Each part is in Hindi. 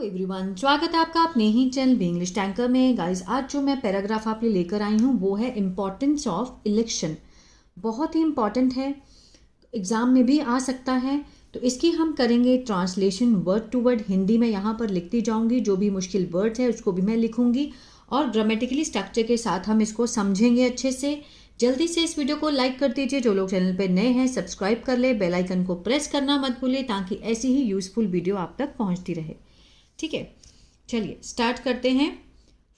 एवरीवन, स्वागत है आपका अपने ही चैनल बी इंग्लिश टैंकर में। गाइस, आज जो मैं पैराग्राफ आप लिए लेकर आई हूँ वो है इम्पॉर्टेंस ऑफ इलेक्शन। बहुत ही इम्पॉर्टेंट है, एग्ज़ाम में भी आ सकता है। तो इसकी हम करेंगे translation word to word. Hindi में यहाँ पर लिखती जाऊँगी, जो भी मुश्किल वर्ड्स है उसको भी मैं लिखूँगी और ग्रामेटिकली स्ट्रक्चर के साथ हम इसको समझेंगे अच्छे से। जल्दी से इस वीडियो को लाइक कर दीजिए, जो लोग चैनल पर नए हैं सब्सक्राइब कर ले, बेल आइकन को प्रेस करना मत भूलिए ताकि ऐसी ही यूज़फुल वीडियो आप तक पहुँचती रहे। ठीक है, चलिए स्टार्ट करते हैं।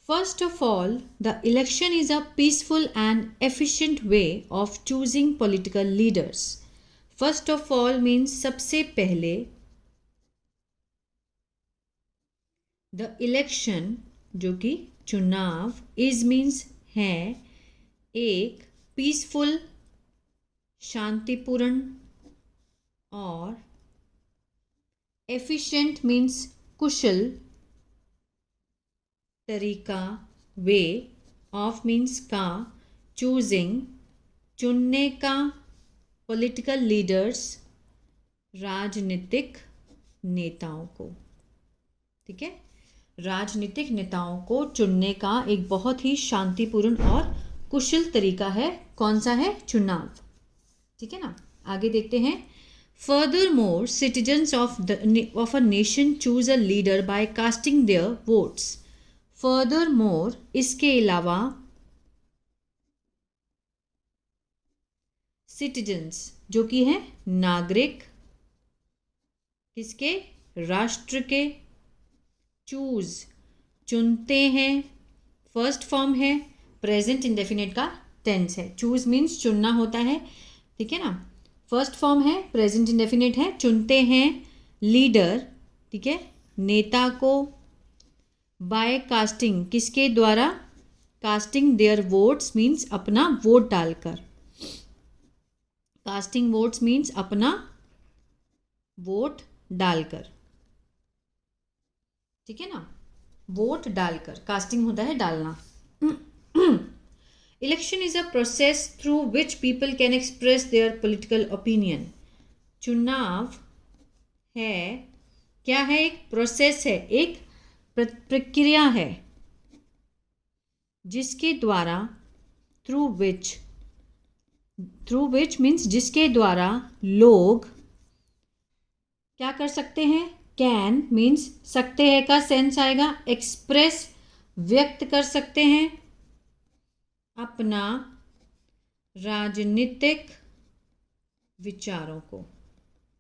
First of all, the election is a peaceful and efficient way of choosing political leaders. First of all means सबसे पहले, द इलेक्शन जो कि चुनाव, इज मीन्स है, एक पीसफुल शांतिपूर्ण और एफिशिएंट मीन्स कुशल तरीका, वे ऑफ मीन्स का, चूजिंग चुनने का, पॉलिटिकल लीडर्स राजनीतिक नेताओं को। ठीक है, राजनीतिक नेताओं को चुनने का एक बहुत ही शांतिपूर्ण और कुशल तरीका है। कौन सा है? चुनाव। ठीक है ना, आगे देखते हैं। Furthermore, citizens of a nation choose a leader by casting their votes. Furthermore, इसके अलावा, citizens जो कि है नागरिक, किसके? राष्ट्र के, choose चुनते हैं, फर्स्ट फॉर्म है, प्रेजेंट इंडेफिनिट का टेंस है। चूज मीन्स चुनना होता है। ठीक है ना, फर्स्ट फॉर्म है, प्रेजेंट इंडेफिनिट है, चुनते हैं, लीडर, ठीक है, नेता को, बाय कास्टिंग किसके द्वारा? कास्टिंग देयर वोट्स मीन्स अपना वोट डालकर। कास्टिंग वोट्स मीन्स अपना वोट डालकर। ठीक है ना, वोट डालकर, कास्टिंग होता है डालना। Election is a process through which people can express their political opinion. चुनाव है, क्या है? एक प्रोसेस है, एक प्रक्रिया है, जिसके द्वारा, थ्रू विच मीन्स जिसके द्वारा लोग क्या कर सकते हैं? कैन मीन्स सकते हैं का सेंस आएगा, एक्सप्रेस व्यक्त कर सकते हैं अपना राजनीतिक विचारों को।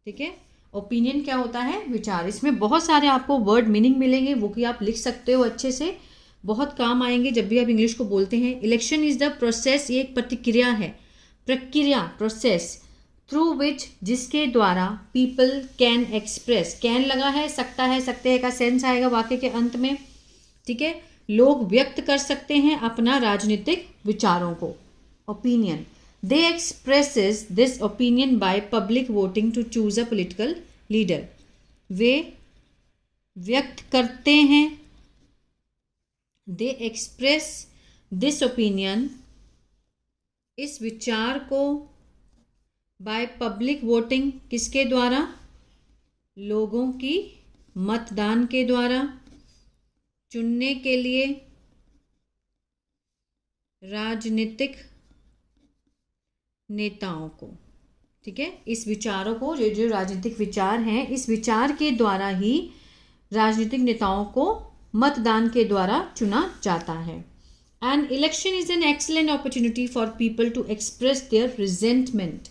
ठीक है, ओपिनियन क्या होता है? विचार। इसमें बहुत सारे आपको वर्ड मीनिंग मिलेंगे, वो कि आप लिख सकते हो अच्छे से, बहुत काम आएंगे जब भी आप इंग्लिश को बोलते हैं। इलेक्शन इज द प्रोसेस, ये एक प्रतिक्रिया है, प्रक्रिया, प्रोसेस, थ्रू विच जिसके द्वारा पीपल कैन एक्सप्रेस, कैन लगा है, सकता है, सकते हैं का सेंस आएगा वाक्य के अंत में। ठीक है, लोग व्यक्त कर सकते हैं अपना राजनीतिक विचारों को, opinion. They expresses this opinion by public voting to choose a political leader. वे व्यक्त करते हैं, दे एक्सप्रेस दिस ओपिनियन, इस विचार को, बाय पब्लिक वोटिंग किसके द्वारा? लोगों की मतदान के द्वारा, चुनने के लिए राजनीतिक नेताओं को। ठीक है, इस विचारों को, जो राजनीतिक विचार हैं, इस विचार के द्वारा ही राजनीतिक नेताओं को मतदान के द्वारा चुना जाता है। An election is an excellent opportunity for people to express their resentment.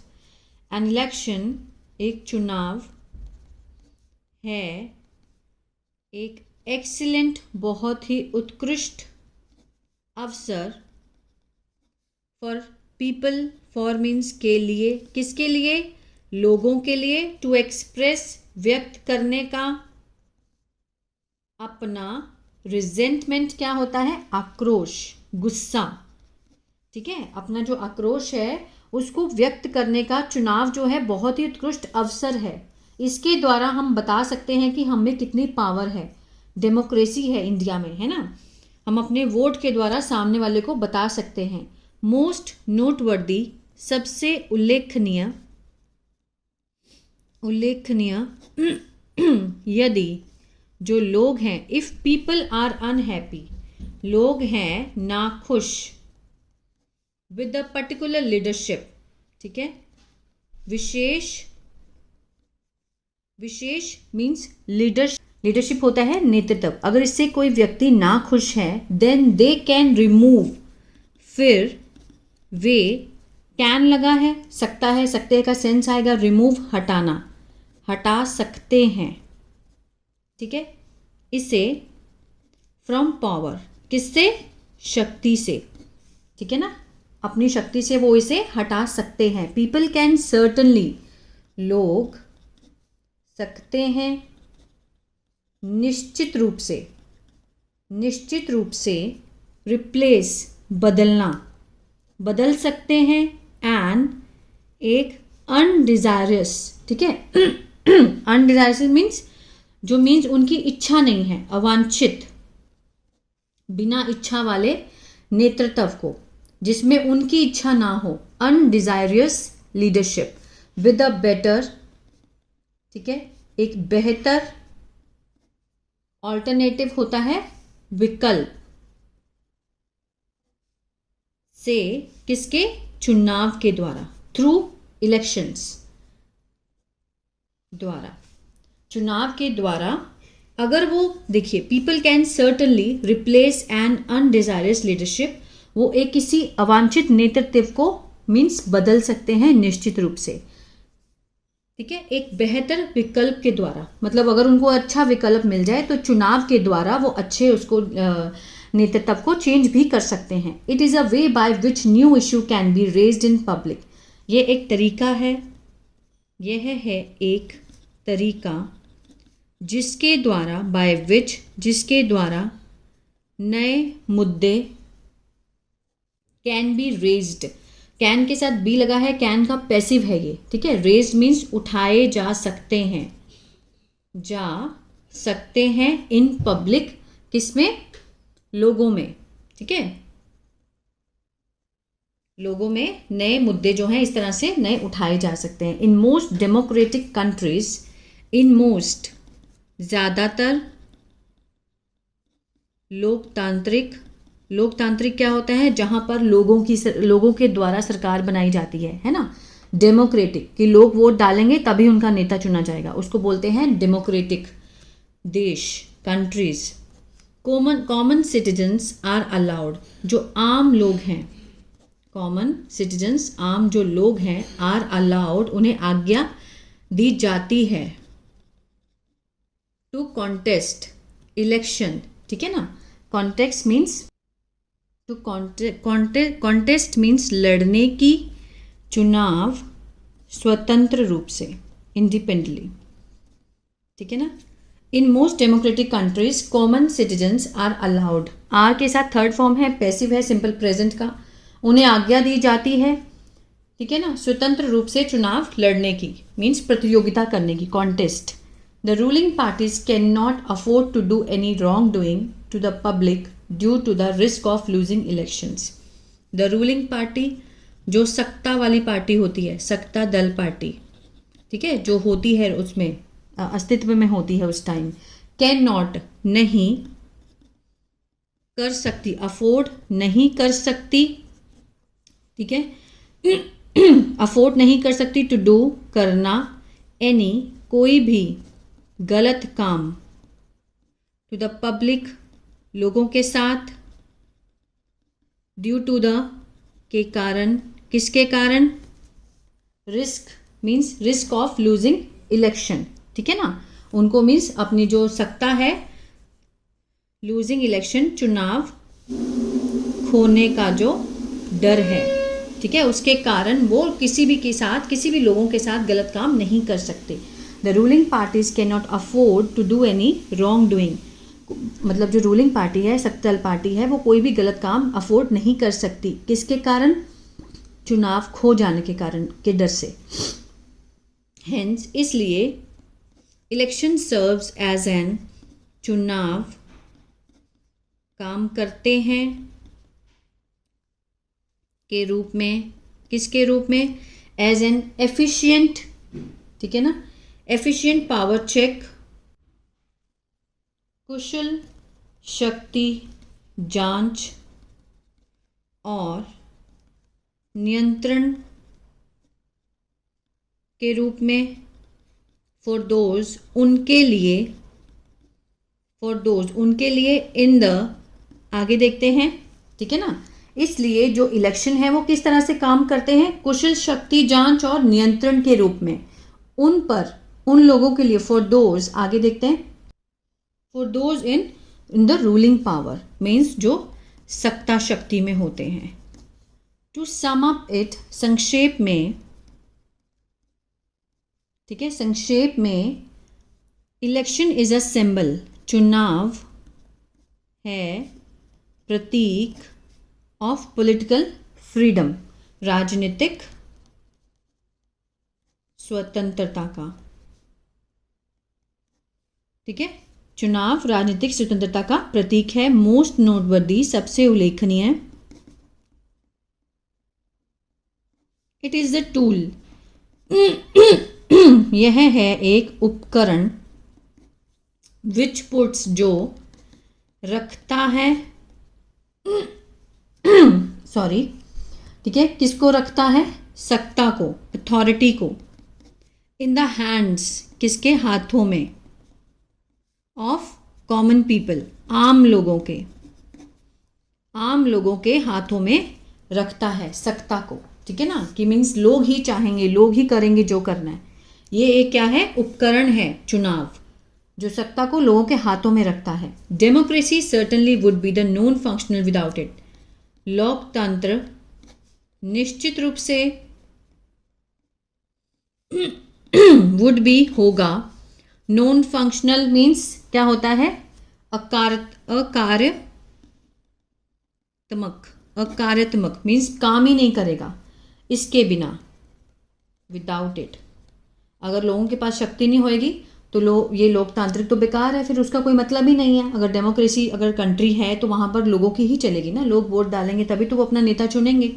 An election, एक चुनाव है, एक एक्सीलेंट, बहुत ही उत्कृष्ट अवसर, फॉर पीपल, फॉर मीन्स के लिए, किसके लिए? लोगों के लिए, टू एक्सप्रेस व्यक्त करने का अपना, रिजेंटमेंट क्या होता है? आक्रोश, गुस्सा। ठीक है, अपना जो आक्रोश है उसको व्यक्त करने का चुनाव जो है बहुत ही उत्कृष्ट अवसर है। इसके द्वारा हम बता सकते हैं कि हम में कितनी पावर है, डेमोक्रेसी है इंडिया में, है ना। हम अपने वोट के द्वारा सामने वाले को बता सकते हैं। मोस्ट नोटवर्दी, सबसे उल्लेखनीय, यदि जो लोग हैं, इफ पीपल आर अनहैप्पी, लोग हैं नाखुश, विद द पर्टिकुलर लीडरशिप, ठीक है, विशेष मीन्स लीडरशिप होता है नेतृत्व। अगर इससे कोई व्यक्ति ना खुश है, देन दे कैन रिमूव, फिर वे, कैन लगा है, सकता है, सकते का सेंस आएगा, रिमूव हटाना, हटा सकते हैं, ठीक है, इसे फ्रॉम पावर, किससे, शक्ति से, ठीक है ना, अपनी शक्ति से वो इसे हटा सकते हैं। पीपल कैन सर्टनली, लोग सकते हैं, निश्चित रूप से, रिप्लेस, बदलना, बदल सकते हैं, एंड एक अनडिजायरस, ठीक है, अनडिजायरस मीन्स उनकी इच्छा नहीं है, अवांछित, बिना इच्छा वाले नेतृत्व को, जिसमें उनकी इच्छा ना हो, अनडिजायरस लीडरशिप, विद अ बेटर, ठीक है, एक बेहतर, ऑल्टरनेटिव होता है विकल्प, से, किसके, चुनाव के द्वारा, थ्रू इलेक्शंस, द्वारा, चुनाव के द्वारा। अगर वो देखिए, people can certainly replace an undesirous leadership, वो एक किसी अवांछित नेतृत्व को मीन्स बदल सकते हैं निश्चित रूप से, ठीक है, एक बेहतर विकल्प के द्वारा, मतलब अगर उनको अच्छा विकल्प मिल जाए तो चुनाव के द्वारा वो अच्छे उसको नेतृत्व को चेंज भी कर सकते हैं। It is a way by which new issue can be raised in public, ये एक तरीका है, यह है एक तरीका जिसके द्वारा, बाय विच, जिसके द्वारा नए मुद्दे, कैन बी रेज्ड, कैन के साथ बी लगा है, कैन का पैसिव है ये, ठीक है, रेज्ड मीन्स उठाए जा सकते हैं, इन पब्लिक, किसमें, लोगों में, ठीक है, लोगों में नए मुद्दे जो हैं इस तरह से नए उठाए जा सकते हैं। इन most democratic countries, in most, ज़्यादातर, लोकतांत्रिक क्या होता है, जहां पर लोगों के द्वारा सरकार बनाई जाती है ना, डेमोक्रेटिक कि लोग वोट डालेंगे तभी उनका नेता चुना जाएगा, उसको बोलते हैं डेमोक्रेटिक देश, countries. Common citizens are allowed, जो आम लोग हैं, कॉमन सिटीजन्स, आम जो लोग हैं, आर अलाउड, उन्हें आज्ञा दी जाती है, टू कॉन्टेस्ट इलेक्शन, ठीक है ना, context means to contest means लड़ने की, चुनाव, स्वतंत्र रूप से, इंडिपेंडेंटली, ठीक है ना। In most democratic countries common citizens are allowed, are के साथ थर्ड फॉर्म है, पैसिव है, सिंपल प्रेजेंट का, उन्हें आज्ञा दी जाती है, ठीक है ना, स्वतंत्र रूप से चुनाव लड़ने की, मीन्स प्रतियोगिता करने की, contest. The ruling parties can not afford to do any wrong doing to the public due to the risk of losing elections. The ruling party, जो सत्ता वाली पार्टी होती है, सत्ता दल पार्टी, ठीक है, जो होती है उसमें अस्तित्व में होती है उस टाइम, कैन नॉट, नहीं कर सकती, अफोर्ड नहीं कर सकती, ठीक है, अफोर्ड नहीं कर सकती, टू डू करना, एनी कोई भी गलत काम, टू द पब्लिक लोगों के साथ, ड्यू टू द के कारण, किसके कारण, risk means risk of losing election, ठीक है ना, उनको मीन्स अपनी जो सत्ता है, लूजिंग इलेक्शन चुनाव खोने का जो डर है, ठीक है, उसके कारण वो किसी भी लोगों के साथ गलत काम नहीं कर सकते। The ruling parties can not afford to do any wrong doing, मतलब जो रूलिंग पार्टी है, सत्ता पार्टी है, वो कोई भी गलत काम अफोर्ड नहीं कर सकती, किसके कारण, चुनाव खो जाने के कारण, के डर से। हेंस, इसलिए इलेक्शन सर्व्स एज एन, चुनाव काम करते हैं, के रूप में, किसके रूप में, एज एन एफिशिएंट, ठीक है ना, एफिशिएंट पावर चेक, कुशल शक्ति जांच और नियंत्रण के रूप में, फॉर दोज उनके लिए, फॉर दोज उनके लिए, इन द आगे देखते हैं, ठीक है ना। इसलिए जो इलेक्शन है वो किस तरह से काम करते हैं, कुशल शक्ति जांच और नियंत्रण के रूप में, उन पर, उन लोगों के लिए, फॉर दोज आगे देखते हैं, for those in the ruling power means जो सत्ता शक्ति में होते हैं। टू सम अप इट संक्षेप में, ठीक है, संक्षेप में, इलेक्शन इज अ सिंबल, चुनाव है प्रतीक ऑफ पॉलिटिकल फ्रीडम, राजनीतिक स्वतंत्रता का, ठीक है, चुनाव राजनीतिक स्वतंत्रता का प्रतीक है। मोस्ट नोटवर्दी सबसे उल्लेखनीय, इट इज द टूल यह है एक उपकरण, विच पुट्स जो रखता है सॉरी, ठीक है, किसको रखता है, सत्ता को, अथॉरिटी को, इन द हैंड्स किसके हाथों में, ऑफ कॉमन पीपल आम लोगों के, आम लोगों के हाथों में रखता है सत्ता को, ठीक है ना, कि मीन्स लोग ही चाहेंगे, लोग ही करेंगे जो करना है। ये एक क्या है, उपकरण है चुनाव, जो सत्ता को लोगों के हाथों में रखता है। Democracy certainly would be the non functional without it, लोकतंत्र निश्चित रूप से वुड बी होगा, नॉन फंक्शनल मीन्स क्या होता है, अकार्यात्मक मीन्स काम ही नहीं करेगा इसके बिना, विदाउट इट। अगर लोगों के पास शक्ति नहीं होएगी तो ये लोकतांत्रिक तो बेकार है, फिर उसका कोई मतलब ही नहीं है। अगर डेमोक्रेसी अगर कंट्री है तो वहाँ पर लोगों की ही चलेगी ना, लोग वोट डालेंगे तभी तो वो अपना नेता चुनेंगे,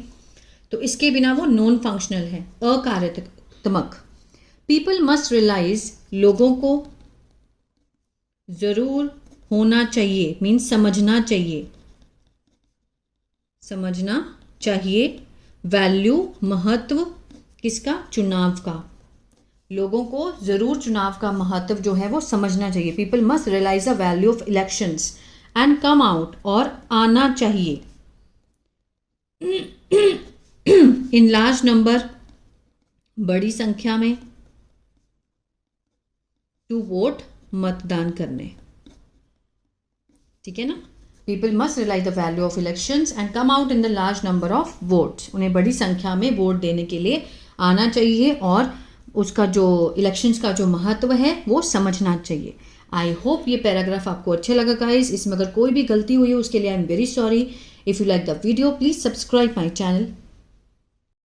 तो इसके बिना वो नॉन फंक्शनल है, अकार्यात्मक। पीपल मस्ट रियलाइज लोगों को ज़रूर होना चाहिए मीन्स समझना चाहिए, समझना चाहिए, वैल्यू महत्व किसका, चुनाव का, लोगों को ज़रूर चुनाव का महत्व जो है वो समझना चाहिए। People must realize the value of elections and come out, और आना चाहिए, इन लार्ज नंबर बड़ी संख्या में, टू वोट मतदान करने, ठीक है ना। People must realize the value of elections and come out in the large number of votes, उन्हें बड़ी संख्या में वोट देने के लिए आना चाहिए और उसका जो इलेक्शंस का जो महत्व है वो समझना चाहिए। आई होप ये पैराग्राफ आपको अच्छे लगा गाइस। इसमें अगर कोई भी गलती हुई है उसके लिए I am very sorry. If you like the video please subscribe my channel.